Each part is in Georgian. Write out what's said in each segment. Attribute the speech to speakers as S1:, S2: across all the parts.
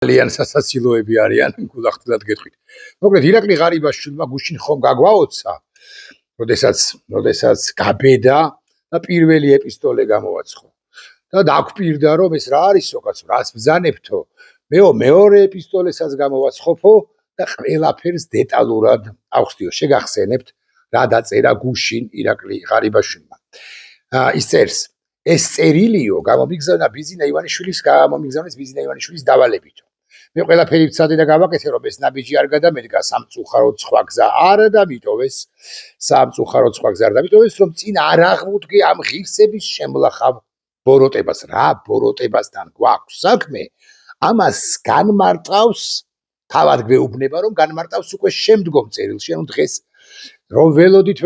S1: ძალიან სასაცილოები არიან, გულახდილად გეტყვით. მოკლედ ირაკლი ღარიბაშვილმა გუშინ ხომ გაგვაოცა, როდესაც გაბედა და პირველი ეპისტოლე გამოვაცხო. და დაგვპირდა რომ ეს რა არისო კაცო, რაც ბრძანებთო, მეორე ეპისტოლესაც გამოვაცხოფო და ყველაფერს დეტალურად ავხსნიო. შეგახსენებთ რა დაწერა გუშინ ირაკლი ღარიბაშვილმა. ის წერს ეს წერილიო გამომიგზავნა ბიზინა ივანიშვილის დავალებითო. მე ყველაფერი ვცადე და გავაკეთე რომ ეს ნაბიჯი არ გადამედგა სამწუხაროდ სხვა გზა არ დამიტოვეს რომ წინ არ აღმოდგე ამ ღირსების შემლახავ ბოროტებას. რა ბოროტებასთან გვაქვს საქმე? ამას განმარტავს თავად გვეუბნება რომ განმარტავს უკვე შემდგომ წერილში, ანუ დღეს რომ ველოდით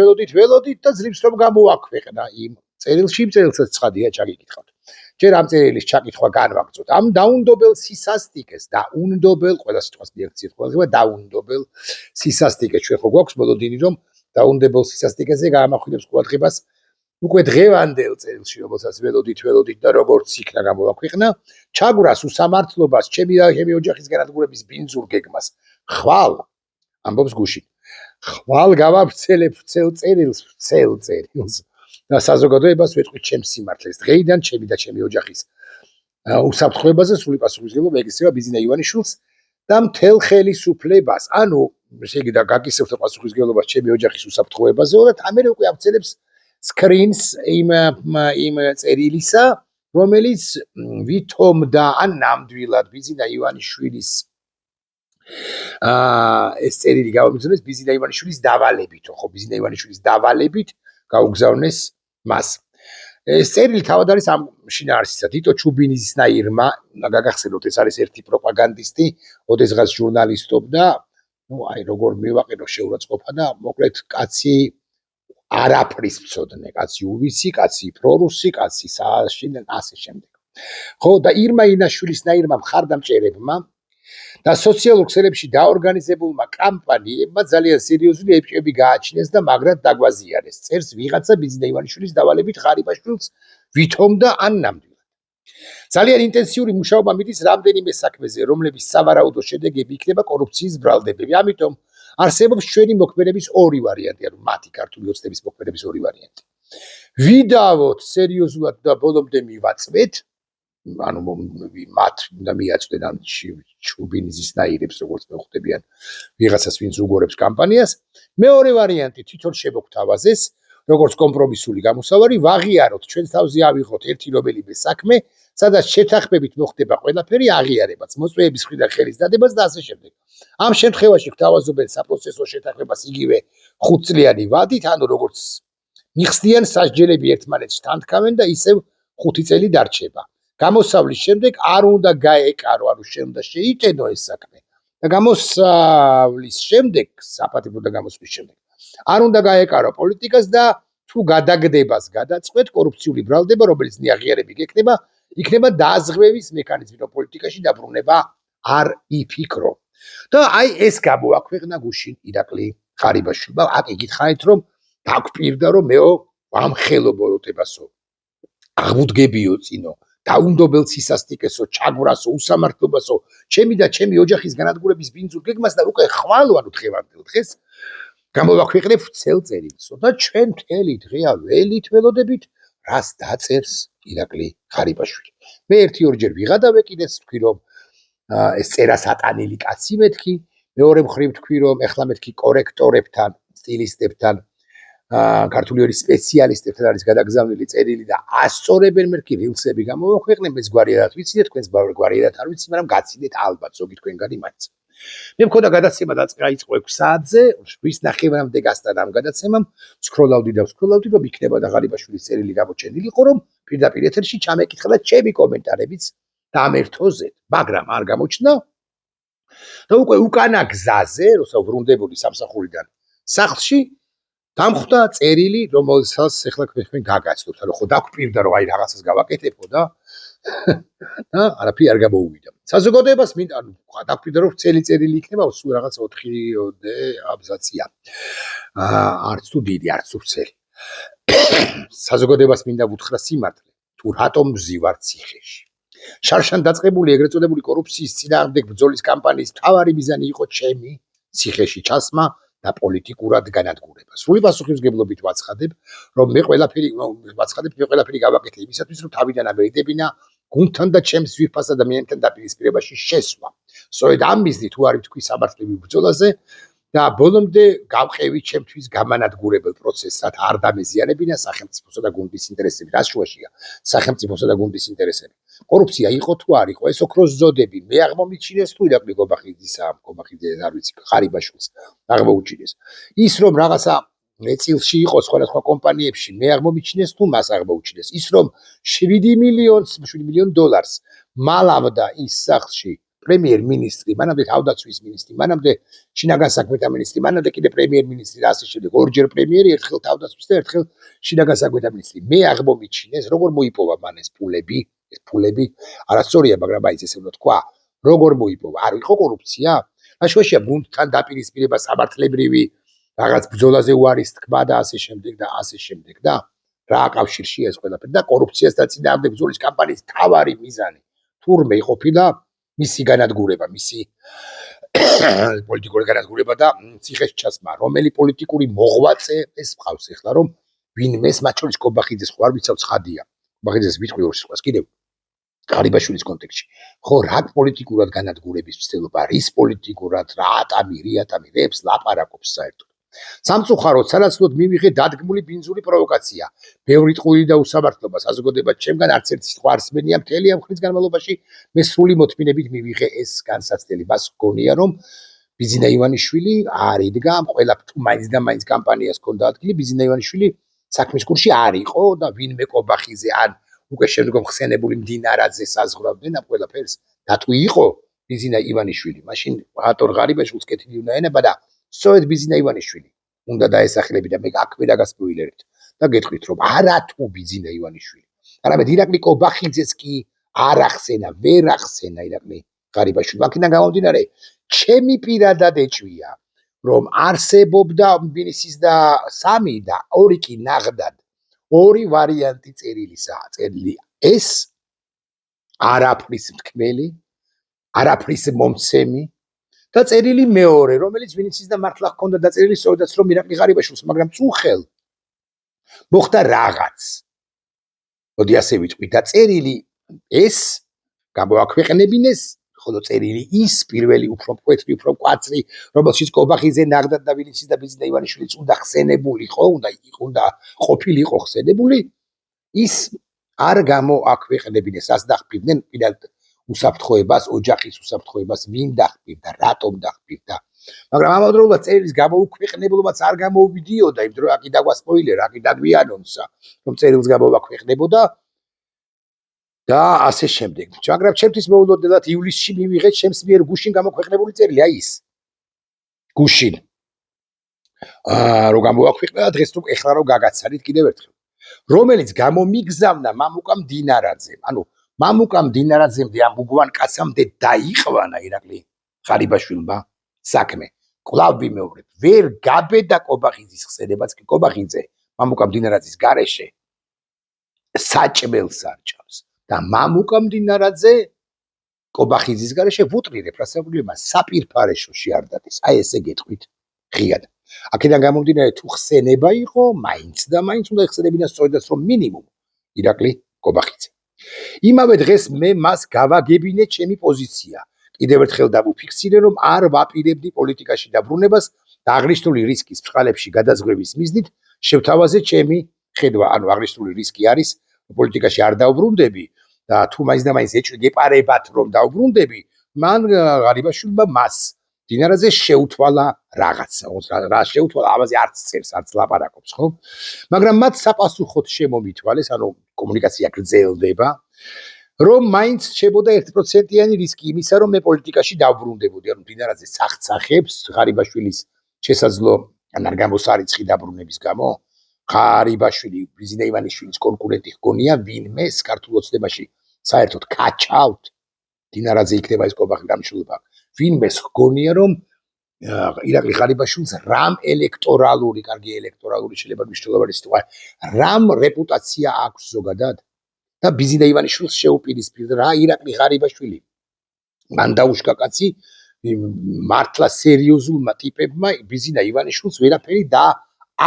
S1: და ძლივს რომ გამოაქვეყნა იმ წერილში, იმ წერილსაც ცხადია ჩაგიკითხავთ. ჯერ ამ წერილის ჩაკითხვა განვაგრძოთ. ამ დაუნდობელ სისასტიკეს, ყველა სიტყვას მიაქციეთ ხოლმე დაუნდობელ სისასტიკეს. ჩვენ ხო გვაქვს მოლოდინი რომ დაუნდობელ სისასტიკეზე გაამახვილებს ყურადღებას უკვე დღევანდელ წერილში, რომელსაც ველოდით და როგორც იქნა გამოვაქვეყნა, ჩაგვრას უსამართლობას, ჩემი ოჯახის განადგურების ბინძურ გეგმას. ხვალ ამბობს გუშინ. ხვალ გავავრცელებ ცელ წერილს. და საზოგადოებას ვეთქვით ჩემს სიმართლეს. დღეიდან ჩემი და ჩემი ოჯახის უსაფრთხოებაზე სრული პასუხისმგებლობა ეკისრება ბიზინა ივანიშვილს და მთელ ხელისუფლებას. ანუ შეგიძლია გაკისრებთ პასუხისმგებლობას ჩემი ოჯახის უსაფრთხოებაზე და ამერე უკვე აღწევს სკრინს იმ წერილისა, რომელიც ვითომდა ან ნამდვილად ბიზინა ივანიშვილის ეს წერილი გამომიგზავნეს ბიზინა ივანიშვილის დავალებით, ხო, ბიზინა ივანიშვილის დავალებით გაუგზავნეს მას. ეს წერილი თავად არის ამ შინაარსისა თიტო ჩუბინისნაირმა, გაგახსენოთ ეს არის ერთი პროპაგანდისტი, ოდესღაც ჟურნალისტობდა, როგორ მივაყენო შეურაცხყოფა და მოკლედ კაცი არაფრის მცოდნე, კაცი უვისი, კაცი პრორუსი, კაცი სააშინე ასე შემდეგ. ხო, და ირმა ინაშვილისნაირმა მხარდამჭერებმა და სოციალურ ქსელებში დაორგანიზებულმა კამპანიებმა ძალიან სერიოზული ეჭვები გააჩინეს და მაგრად დაგვაზიანეს. წერს ვიღაცა ბიზინა ივანიშვილის დავალებით ღარიბაშვილს ვითომდა ან ნამდვილად. ძალიან ინტენსიური მუშაობა მიდის რამდენიმე საქმეზე, რომლების სავარაუდო შედეგები იქნება კორუფციის ბრალდებები. ამიტომ არსებობს ჩვენი მოქმედების ორი ვარიანტი, ანუ მათი ქართული ოცნების მოქმედების ორი ვარიანტი. ვიდავოთ სერიოზულად და ბოლომდე მივაწვეთ, ანუ მათ უნდა მიაწვდენ ამ ჩუბინისნაირებს, როგორც მეხვდებიან ვიღაცას, ვინც უგორებს კამპანიას. მეორე ვარიანტი თვითონ შემოგთავაზეს, როგორც კომპრომისული გამოსავალი, ვაღიაროთ, ჩვენს თავზე ავიღოთ ერთი რომელიმე საქმე, სადაც შეთანხმებით მოხდება ყველაფერი, აღიარებაც, მოწვეების მხრიდან ხელის დადებას და ასე შემდეგ. ამ შემთხვევაში გთავაზობენ საპროცესო შეთანხმებას იგივე 5 წლიანი ვადით, ანუ როგორც მიხსნიან სასჯელები ერთმანეთს თანთქავენ და ისევ 5 წელი დარჩება. გამოსავლის შემდეგ არ უნდა გაეკარო, ანუ შეიძლება შეიტენო ეს საქმე. და გამოსავლის შემდეგ, საპატიმრო გამოსვლის შემდეგ, არ უნდა გაეკარო პოლიტიკას და თუ გადაგდებას გადაწყვეტ კორუფციული ბრალდება, რომელიც აღიარები გეკნება, იქნება დაზღვევის მექანიზმი, რომ პოლიტიკაში დაბრუნება არ იფიქრო. და აი ეს გამოაქვეყნა გუშინ ირაკლი ღარიბაშვილმა. აქ იგითხარით რომ დაგვპირდა რომ მეო ამხელო ბოროტებასო, აღმოდგებიო წინო, დაუნდობელ სისასტიკესო, ჩაგვრასო, უსამართლობასო, ჩემი და ჩემი ოჯახის განადგურების ბინძურ გეგმას და უკვე ხვალ ანუ დღევანდელ დღეს გამოვაქვეყნებ ცელ წერილსო და ჩვენ მთელი დღეა ველოდებით რას დაწერს ირაკლი ღარიბაშვილი. მე ერთი-ორჯერ ვიღადა ვეკიდეც, თქვი რომ ეს წერა სატანილი კაცი მეთქი, მეორე მხრივ თქვი რომ ეხლა მეთქი კორექტორებთან, სტილისტებთან, ქართული ერის სპეციალისტებთან არის გადაგზავნილი წერილი და ასწორებენ მეთქი ილსები გამოვაქვეყნებ, ეს გვარიერად ვიცით, თქვენს გვარიერად არ ვიცი, მაგრამ გაცილეთ ალბათ ზოგი თქვენგანი მაინც. მე მქონდა გადაცემა დაიწყო 6 საათზე, ვის ნახევარამდე გასტანა ამ გადაცემამ, სკროლავდი რომ იქნება და ღარიბაშვილის წერილი გამოჩენილიყო, რომ პირდაპირ ეთერში ჩამეკითხა და ჩემი კომენტარებიც დამერთოზეთ, მაგრამ არ გამოჩნდა. და უკვე უკანა გზაზე, როცა ვრუნდებული სამსახურიდან სახლში, დამხვდა წერილი, რომელსაც ეხლა თქვენ გაგაცნობთ, ანუ ხო დაგვპირდა რომ აი რაღაცას გავაკეთებო და არაფერი არ გამოუვიდა. საზოგადოებას მინდა, ანუ დაგვპირდა რომ წელი წერილი იქნება, სულ რაღაც 4 აბზაცია. არც თუ დიდი, არც თუ წელი. საზოგადოებას მინდა ვუთხრა სიმართლე, თუ რატომ ვზივარ ციხეში. შარშან დაწყებული ეგრეთ წოდებული კორუფციის წინააღმდეგ ბრძოლის კამპანიის მთავარი მიზანი იყო ჩემი ციხეში ჩასმა და პოლიტიკურად განადგურება. სრული პასუხისმგებლობით ვაცხადებ, რომ მე ყველაფერი გავაკეთე იმისათვის, რომ თავიდან ამერიდებინა გუნდთან და ჩემს ძვირფას ადამიანთან დაპირისპირებაში შესვლა. სწორედ ამ მიზნით თუ არ ვთქვი სამართლებრივ ბრძოლაზე და ბოლომდე გავყევი ჩემთვის გამანადგურებელ პროცესს, რათა არ დამეზიანებინა სახელმწიფოსა და გუნდის ინტერესები. რა შუაშია სახელმწიფოსა და გუნდის ინტერესები? კორუფცია იყო თუ არ იყო, ეს ოქროს ზოდები მე აღმომიჩინეს თუ ირაკლი გობახიძისა, არ ვიცი, ყარიბაშვილს აღმოუჩინეს. ის რომ რაღაცა წილში იყო სხვადასხვა კომპანიებში მე აღმომიჩინეს თუ მას აღმოუჩინეს. ის რომ 7 მილიონ დოლარს მალავდა ის სახლში პრემიერ-მინისტრი, მანამდე თავდაცვის მინისტრი, მანამდე შინაგან საქმეთა მინისტრი, მანამდე კიდე პრემიერ-მინისტრი და ასე შემდეგ, ორჯერ პრემიერი, ერთხელ თავდაცვის და ერთხელ შინაგან საქმეთა მინისტრი. მე აღმომიჩინეს, როგორ მოიპოვა მან ეს ფულები, არასწორია, მაგრამ აი ესე უნდა თქვა, როგორ მოიპოვა? არ იყო კორუფცია? რა შუაშია გუნდთან დაპირისპირება, სამართლებრივი რაღაც ბრძოლაზე უარის თქმა და ასე შემდეგ და რა კავშირშია ეს ყველაფერი და კორუფციასთან წინააღმდეგ ბრძოლის კამპანიის მთავარი მიზანი თურმე ყოფილა მისი განადგურება, მისი პოლიტიკური განადგურება და ციხეში ჩასმა. რომელი პოლიტიკური მოღვაწე ეს მყავს ახლა, რომ ვინმეს, მათ შორის კობახიძეს ხო არ ვიცავ ცხადია. კობახიძეს ვიტყვი ორ სიტყვას კიდევ ყარიბაშვილის კონტექსტში. ხო, რა პოლიტიკურად განადგურების მცდელობა, რის პოლიტიკურად, რა ატამი, რებს ლაპარაკობს საერთოდ. სამწუხაროდ სანაცვლოდ მივიღე დადგმული ბინძური პროვოკაცია. ბევრი ტყუილი და უსამართლობა საზოგადოებად ჩემგან არც ერთი სიტყვა არ სმენია მთელი ამ ხნის განმავლობაში. მე სრული მოთმინებით მივიღე ეს განსაცდელი. მას გონია რომ ბიზინა ივანიშვილი არ იდგა ამ ყველა თუ მაინც და მაინც კამპანიას ჰქონდა ადგილი. ბიზინა ივანიშვილი საქმის კურსში არ იყო და ვინმე კობახიძე ან უკვე შემდგომ ხსენებული მდინარაძე საზღვრავდნენ ამ ყველაფერს. და თუ იყო ბიზინა ივანიშვილი, მაშინ ბატონ ღარიბაშვილს კეთილი უნდა ენება და სწორედ ბიზინა ივანიშვილი უნდა დაესახლებინა. მე აქვე დაგასპოილერებთ და გეტყვით რომ არა თუ ბიზინა ივანიშვილი, არამედ ირაკლი კობახიძეს კი არ ახსენა, ვერ ახსენა ირაკლი ღარიბაშვილი. აქედან გამომდინარე, ჩემი პირადად ეჭვია, რომ არსებობდა მინისის და 3 და 2 კი ნაღდად 2 ვარიანტი წერილისაა. წერილი ეს არაფრის მთქმელი, არაფრის მომცემი და წერილი მეორე, რომელიც ვინიცის და მართლა ჰქონდა დაწერილი სწორედაც რომ ირაკლი ღარიბაშვილს, მაგრამ წუხელ მოხდა რაღაც. მოდი ასე ვიტყვი და წერილი ეს გამოაქვეყნებინეს, ხოლო წერილი ის პირველი უფრო მკვეთრი, უფრო მკვაცრი, რომელშიც კობახიძე ნაღდად და ვინიცის და ბიზინა ივანიშვილიც უნდა ხსენებულიყო, უნდა ყოფილიყო ხსენებული, ის არ გამოაქვეყნებინეს. ას დახპირდნენ პირად უსაფრთხოებას, ოჯახის უსაფრთხოებას, ვინ დახპირდა, რატომ დახპირდა. მაგრამ ამავდროულად წერილის გამოუქვეყნებლობაც არ გამოუვიდიოდა, იმ დროს აქ დაგვასპოილერა, აქ დაგვიანონსა, რომ წერილს გამოაქვეყნებოდა და ასე შემდეგ. მაგრამ ჩემთვის მოულოდნელად ივლისში მივიღე ჩემს მიერ გუშინ გამოქვეყნებული წერილი, აი ის. გუშინ. რომ გამოაქვეყნა დღეს თუ ეხლა რომ გაგაცანით კიდევ ერთხელ. რომელიც გამომიგზავნა მამუკა მდინარაძემ. ანუ მამუკა მდინარაძემდე ამ უგვან კაცამდე დაიყვანა ირაკლი ღარიბაშვილმა საქმე. კვლავ ვიმეორებ, ვერ გაბედა კობახიძის ხსენებაც კი კობახიძე მამუკა მდინარაძის გარეშე საჭმელს არჭავს და მამუკა მდინარაძე კობახიძის გარეშე ვუტრირებ რასაკვირველია საპირფარეშოში არ დადეს. აი ესე გეტყვით ღიად. აქედან გამომდინარე თუ ხსენება იყო, მაინც და მაინც უნდა ეხსენებინა სწორედაც რომ მინიმუმ ირაკლი კობახიძე. იმავე დღეს მე მას გავაგებინე ჩემი პოზიცია. კიდევ ერთხელ დავუფიქსირე რომ არ ვაპირებდი პოლიტიკაში დაბრუნებას და აღნიშნული რისკის წყალებში გადაზღვრების მიზნით შევთავაზე ჩემი ხედვა. ანუ აღნიშნული რისკი არის პოლიტიკაში არ დავბრუნდები და თუ მაინც და მაინც ეჭვი გეპარებათ რომ დავბრუნდები, მან ღარიბაშვილმა მას დინარაძე შეუთვალა რაღაცა. რა შეუთვალა, ამაზე არც წერს, არც ლაპარაკობს, ხო? მაგრამ მათ საპასუხოდ შემომითვალეს, ანუ კომუნიკაცია გრძელდება, რომ მაინც შეებოდა 1%-იანი რისკი იმისა, რომ მე პოლიტიკაში დავბრუნდებოდი. ანუ დინარაძე სახცახებს ღარიბაშვილის შესაძლო ან არ გამოსარიცხი დაბრუნების გამო. ღარიბაშვილი ბიზინა ივანიშვილის კონკურენტი ჰგონია ვინმეს ქართულ ოცნებაში საერთოდ კაჩავთ. დინარაძე იქნება ეს კობახი გამშულება. ვინმეს ჰგონია რომ ირაკლი ღარიბაშვილს რამ კარგი ელექტორალური შეიძლება მნიშვნელოვანი სიტყვა, რამ რეპუტაცია აქვს ზოგადად და ბიზინა ივანიშვილს შეუპირისპირდა რა ირაკლი ღარიბაშვილი. მან დაუშკა კაცი მართლა სერიოზულმა ტიპებმა ბიზინა ივანიშვილს ვერაფერი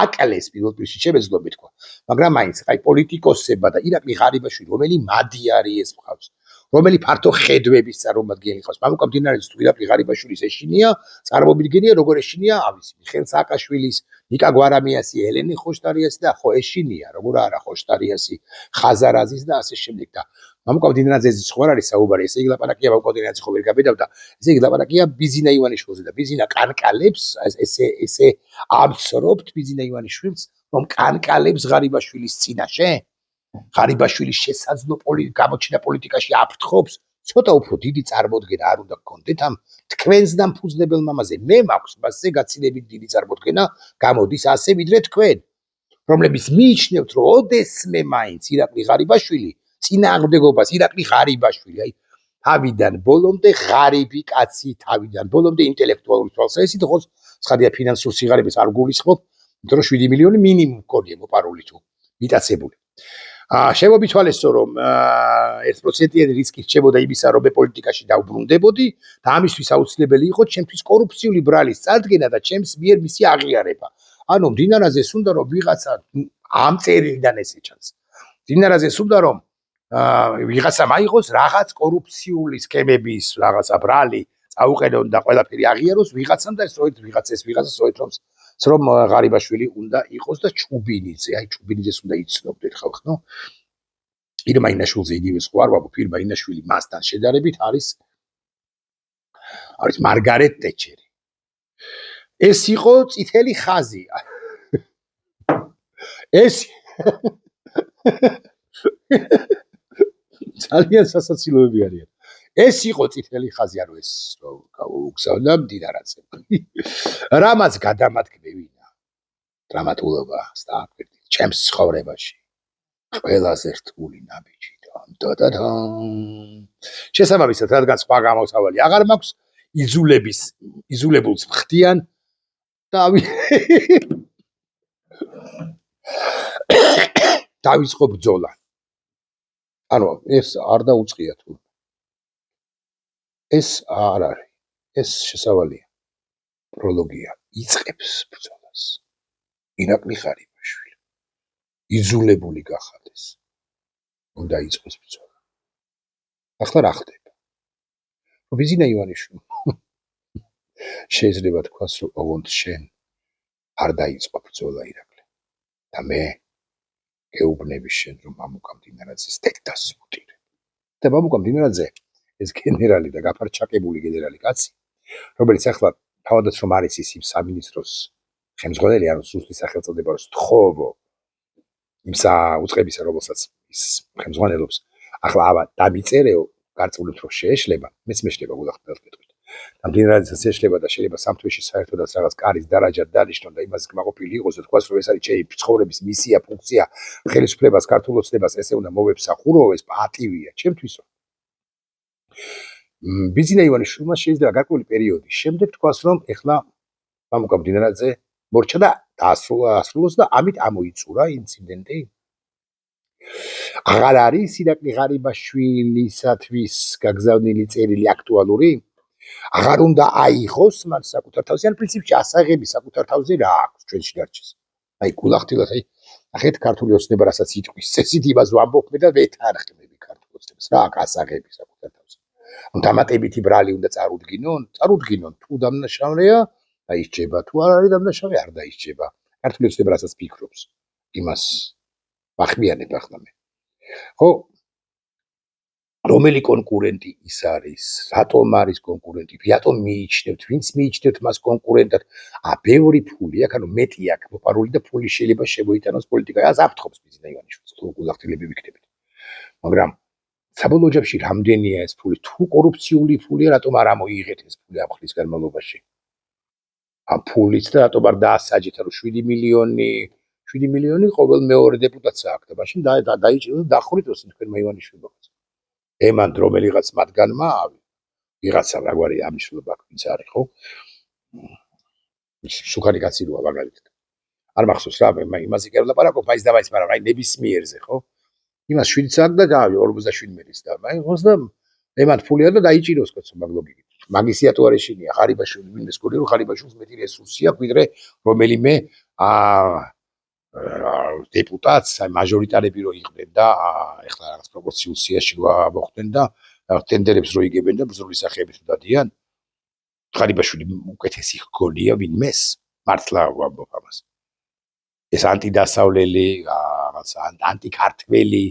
S1: აკლეს პირველ რიგში შემეძლო თქვა. მაგრამ მაინც აი პოლიტიკოსება და ირაკლი ღარიბაშვილი რომელი მადიარი ეს მხავს. რომელი ფართო ხედვების წარმომადგენელი ხავს. მამუკამდინარაძის თუ ირაკლი ღარიბაშვილის ეშინია, წარმომიდგენია როგორ ეშინია ამის მიხეილ სააკაშვილის, ნიკა გვარამიასი, ელენე ხოშტარიასი და ხო ეშინია, როგორ არა ხოშტარიასი, ხაზარაზის და ასე შემდეგ და მამუკამდინარაძეზე სხვა არის საუბარი, ესე იგი ლაპარაკია მამუკამდინარაძე ხო ვერ გაბედავდა, ესე იგი ლაპარაკია ბიზინა ივანიშვილზე და ბიზინა კანკალებს, ესე ამცრობთ ბიზინა ივანიშვილს, რომ კანკალებს ღარიბაშვილის წინაშე ღარიბაშვილის შესაძლო გამოჩენა პოლიტიკაში აფრთხობს, ცოტა უფრო დიდი წარმოდგენა არ უნდა გქონდეთ ამ თქვენს და მფუძნებელ მამაზე. მე მაქვს მასზე გაცილებით დიდი წარმოდგენა, გამოდის ასე ვიდრე თქვენ, რომლებიც მიიჩნევთ, რომ ოდესმე მაინც ირაკლი ღარიბაშვილი წინააღმდეგობას ირაკლი ღარიბაშვილი, აი თავიდან ბოლომდე ღარიბი კაცი, თავიდან ბოლომდე ინტელექტუალური თვალსაზრისით, ხო, ცხადია ფინანსურ სიღარიბეს არ გულისხმობ, იმიტომ რომ 7 მილიონი მინიმუმ გქონია მოპარული თუ მიტაცებული. შემოვითვალესო რომ 1%-იანი რისკი რჩებოდა იმისა, რომ მე პოლიტიკაში დავბრუნდებოდი და ამისთვის აუცილებელი იყო ჩემთვის კორუფციული ბრალის წარდგენა და ჩემს მიერ მისი აღიარება. ანუ მდინარაძეს უნდა რომ ვიღაცა ამ წერილიდან ესე ჩანს. მდინარაძეს უნდა რომ ვიღაცამ აიღოს რაღაც კორუფციული სქემების რაღაცა ბრალი, წაუყენონ და ყველაფერი აღიაროს ვიღაცამ და სწორედ ვიღაცა სწორედ რომ ღარიბაშვილი უნდა იყოს და ჩუბინიძე, აი ჩუბინიძეს უნდა იცნობდეთ ხალხ, ნუ ირმა ინაშვილზე იგივე სხვა არ ვაბობ, ირმა ინაშვილი მასთან შედარებით არის მარგარეტ ტეჩერი. ეს იყო წითელი ხაზი. ეს ძალიან სასაცილოები არიან. ეს იყო წითელი ხაზი, ანუ ეს უგზავნა მდინარაძე. რამაც გადამადგმევინა დრამატულობა სტაფერდი ჩემს ცხოვრებაში. ყველაზე რთული ნაბიჯი და შესაბამისად, რადგან სხვა გამოსავალი აღარ მაქვს, იზულებულს ხდიან და დავიწყო ბრძოლა. ანუ ეს არ დაუწყია თუ ეს არ არის, ეს შესავალია. პროლოგია იწყებს ბრძოლას. ირაკლი ღარიბაშვილი იზულებული გახადეს. უნდა იწყოს ბრძოლა. ახლა რა ხდება? ბიზინა ივანიშვილი შეიძლება თქვას, რომ ოღონდ შენ არ დაიწყო ბრძოლა ირაკლი. და მე გეუბნები შენ, რომ მამუკამდინარაძეს დედას ვუტირე. და მამუკამდინარაძე ეს გენერალი და გაფარჩაკებული გენერალი კაცი, რომელიც ახლა თავადაც რომ არის ის იმ სამინისტროს ხელმძღვანელი, ანუ სუსტის სახელწოდება რომ სთხოვო იმ უწყებისა, რომელსაც ის ხელმძღვანელობს, ახლა აბა დამიწერეო, გარწმუნებთ რომ შეეშლება, მეც მეშლება გულახდილად გეტყვით. და მდინარაძესაც ეშლება და შეიძლება სამთვეში საერთოდაც რაღაც კარის დარაჯა დანიშნონ და იმას კმაყოფილი იყოს, და თქვას რომ ეს არის ჩემი ცხოვრების მისია, ფუნქცია, ხელისუფლებას, ქართულ ოცნებას ესე უნდა მოვებსახურო, ეს პატივია ჩემთვისო. ბიზინა ივანიშვილმა შეიძლება გარკვეული პერიოდის შემდეგ თქვას, რომ ეხლა მამუკამდინარაძე მორჩა და დაასრულოს და ამით ამოიწურა ინციდენტი. აღარ არის ირაკლი ღარიბაშვილისათვის გაგზავნილი წერილი აქტუალური? აღარ უნდა აიღოს მან საკუთარ თავზე, ან პრინციპში ასაღები საკუთარ თავზე რა აქვს ჩვენში დარჩეს. აი გულახდილად, აი ახეთ ქართული ოცნება რასაც იტყვის, წესით იმას ვამბობ და ვეთანხმები ქართულ ოცნებას. რა აქვს ასაღები საკუთარ თავზე? დამატებითი ბრალი უნდა წარუდგინონ, თუ დამნაშავეა, დაისჯება, თუ არ არის დამნაშავე, არ დაისჯება. ქართული ოცნება რასაც ფიქრობს, იმას ვახმიანებ ახლა მე. ხო, რომელი კონკურენტი ის არის, რატომ არის კონკურენტი, რატომ მიიჩნევთ, ვინც მიიჩნევთ მას კონკურენტად, ბევრი ფული აქვს, ანუ მეტი აქვს მოპარული და ფული შეიძლება შემოიტანოს პოლიტიკაში, ას აფრთხობს ბიზინა ივანიშვილს, თუ გულახდილები ვიქნებით. მაგრამ საბოლოო ჯამში რამდენია ეს ფული, თუ კორუფციული ფულია, რატომ არ ამოიღეთ ეს ფული ამ ხნის განმავლობაში? ამ ფულით და რატომ არ დაასაჯეთ, რომ 7 მილიონი ყოველ მეორე დეპუტატს აქვს და მაშინ დაიჭიროს და დახვრიტოს თქვენმა ივანიშვილებს. ემან რომელიღაც მათგანმა ვიღაცამ რაგვარი ამნიშნულობა ვინც არის, ხო? სუქარი კაცი როა მაგალითად. არ მახსოვს რა, მე იმაზე კი არ ვლაპარაკობ, მაინც და მაინც, მაგრამ აი ნებისმიერზე, ხო? იმას 7 საათი და დავი 47 მეტრის და აი ხოსდა ემად ფულია და დაიჭიროს კაცო მაგ ლოგიკით. მაგისია თუ არ ეშინია ხარიბაშვილი მინდეს გული რომ ხარიბაშვილს მეტი რესურსი აქვს ვიდრე რომელიმე დეპუტატს აი მაჟორიტარები რო იყვნენ და ეხლა რაღაც პროპორციულ სიაში მოხდნენ და ტენდერებს რო იგებენ და ბრძოლის სახეებით დადიან ხარიბაშვილი უკეთესი გონია ვინმეს მართლა ვამბობ ამას ეს ანტიდასავლელი რაღაცა ანტიქართველი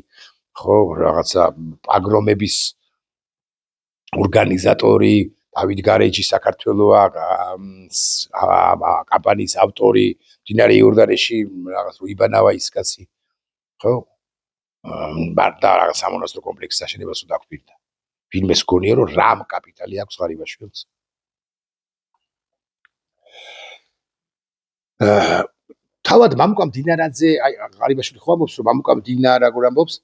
S1: ხო რაღაცა პაგრომების ორგანიზატორი დავით გარეჯი საქართველოა კამპანიის ავტორი მდინარე იორდანეში რაღაც იბანავა ის კაცი ხო მარტა რაღაც სამონასტრო კომპლექსის აშენებას უნდა გვპირდა ვინმეს გონია რომ რამ კაპიტალი აქვს ხარიბაშვილს თავად მამუკა მდინარაძე აი ხარიბაშვილი ხო ამბობს რომ მამუკა მდინარა როგორ ამბობს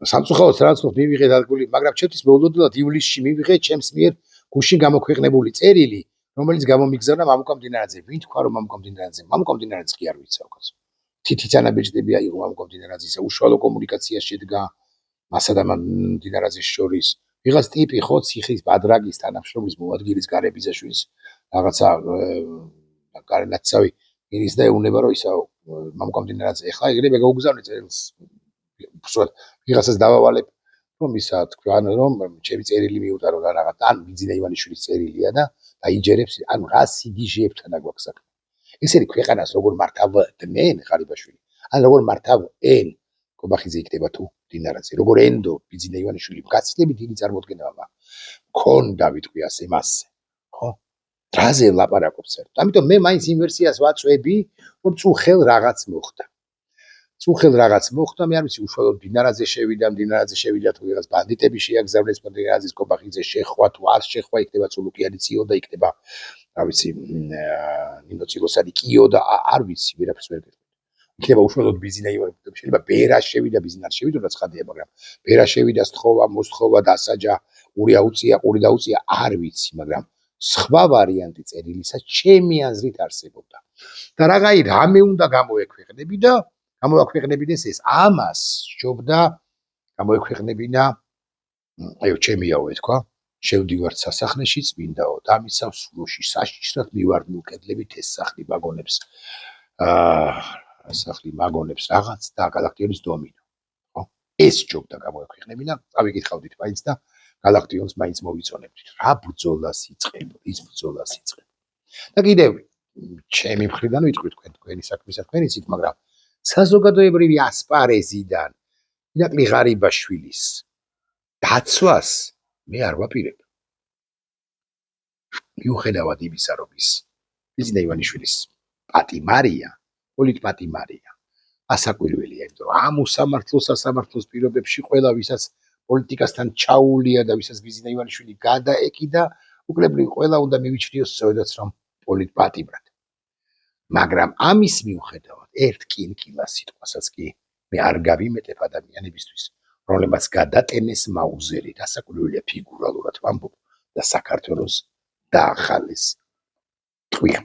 S1: სამწუხაროდ რაც ხო მივიღე დადგული მაგრამ ჩემთვის მოულოდნელად ივლისში მივიღე ჩემს მიერ გუშინ გამოქვეყნებული წერილი რომელიც გამომიგზავნა მამუკა მდინარაძე ვინ თქვა რომ მამუკა მდინარაძე კი არ ვიცავ კაცო თითი თანაბეჭდები აიღო მამუკა მდინარაძისა უშუალო კომუნიკაცია შედგა მასა და მდინარაძის შორის ვიღაც ტიპი ხო ციხის ბადრაგის თანამშრომლის მოადგილის გარებიზაშვილის რაღაცა გარენაცავი ირის და ეუნება რომ ისა მამუკა მდინარაძე ეხლა ეგრევე გაუგზავნე წერილს უბრალოდ ვიღაცას დავავალებ რომ ისა თქვა რომ ჩემი წერილი მიუტარო და რაღაც ან ბიძინა ივანიშვილის წერილია და დაიჯერებს ანუ რა სიგიჟეებთან აგვაქვს საქმე ეს არის ქვეყანას როგორ მართავდნენ ხარიბაშვილი ან როგორ მართავენ კობახიძე იქნება თუ მდინარაძე როგორ ენდო ბიძინა ივანიშვილი გაცილებით დიდი წარმოდგენა მქონდა ვიტყვი ასე მასზე ხო დრაზე ლაპარაკობს საერთოდ ამიტომ მე მაინც იმ ვერსიას ვაწვევი რომ წუხელ რაღაც მოხდა მე არ ვიცი უშუალოდ მდინარაძე შევიდა თუ ვიღაც ბანდიტები შეაგზავნეს მდინარაძის კობახიძე შეხვა თუ არ შეხვა იქნება წულუკიანი ციო და იქნება რა ვიცი ნინო ცილოსანი კიო და არ ვიცი ვერაფერს ვერ გეტყვი იქნება უშუალოდ ბიზინა ივანიშვილი შეიძლება ბერა შევიდა ბიზინა შევიდა რაც ხადია მაგრამ ბერა შევიდა სწხოვა მოსთხოვა დასაჯა ყური აუწია ყური დაუწია არ ვიცი მაგრამ სხვა ვარიანტი წერილისა ჩემი აზრით არსებობდა და რაღაცა რამე უნდა გამოექვეყნებიდეს ეს ამას ჯობდა გამოექვეყნებინა აიო ჩემიაო ეთქვა შევდივართ სასახლეში წმინდაო და ამისავ სულოში საშიშრად მივარდნილ კედლებით ეს სახლი მაგონებს რაღაც და გალაქტიონის დომინო ხო ეს ჯობდა გამოექვეყნებინა წავიკითხავდით მაინც და გალაქტიონს მაინც მოვიწონებდით რა ბრძოლას იწყებ და კიდევ ჩემი მხრიდან ვიტყვი თქვენი საქმისა თქვენი ცით მაგრამ საზოგადოებრივი ასპარეზიდან ირაკლი ღარიბაშვილის დაცვას მე არ ვაპირებ მიუხედავად იმისა რომ ის ბიძინა ივანიშვილის პატიმარია პოლიტპატიმარია ასაკვირველია იმიტომ რომ ამ სასამართლოს პირობებში ყველა ვისაც პოლიტიკასთან ჩაულია და ვისაც ბიძინა ივანიშვილი გადაეკიდა უკლებრივ ყველა უნდა მივიჩნიოს სწორედაც რომ პოლიტპატიმრად მაგრამ ამის მიუხედავად ერთ კინკილას სიტყვასაც კი მე არ გავიმეტებ ადამიანებისთვის რომლებაც გადატენეს მაუზერი დასაკვირველია ფიგურალურად ვამბობ და საქართველოს დაახალეს ტყვია